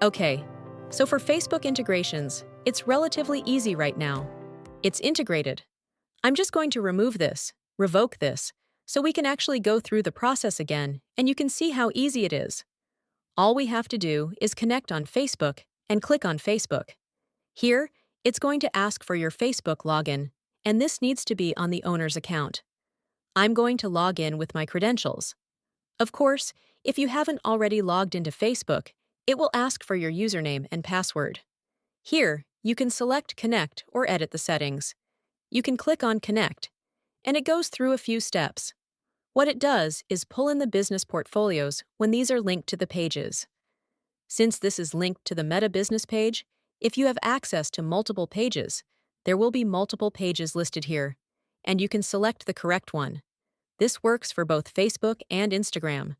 Okay, so for Facebook integrations, it's relatively easy right now. It's integrated. I'm just going to remove this, revoke this, so we can actually go through the process again and you can see how easy it is. All we have to do is connect on Facebook and click on Facebook. Here, it's going to ask for your Facebook login, and this needs to be on the owner's account. I'm going to log in with my credentials. Of course, if you haven't already logged into Facebook, it will ask for your username and password. Here, you can select Connect or edit the settings. You can click on Connect, and it goes through a few steps. What it does is pull in the business portfolios when these are linked to the pages. Since this is linked to the Meta Business page, if you have access to multiple pages, there will be multiple pages listed here, and you can select the correct one. This works for both Facebook and Instagram.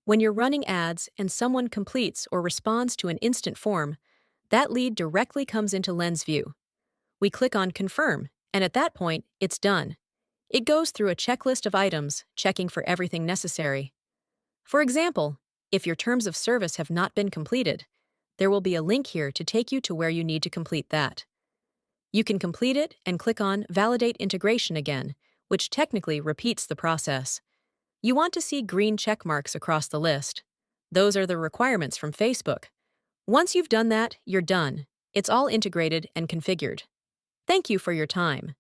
When you're running ads and someone completes or responds to an instant form, that lead directly comes into LenzVU. We click on Confirm, and at that point, it's done. It goes through a checklist of items, checking for everything necessary. For example, if your terms of service have not been completed, there will be a link here to take you to where you need to complete that. You can complete it and click on Validate Integration again, which technically repeats the process. You want to see green check marks across the list. Those are the requirements from Facebook. Once you've done that, you're done. It's all integrated and configured. Thank you for your time.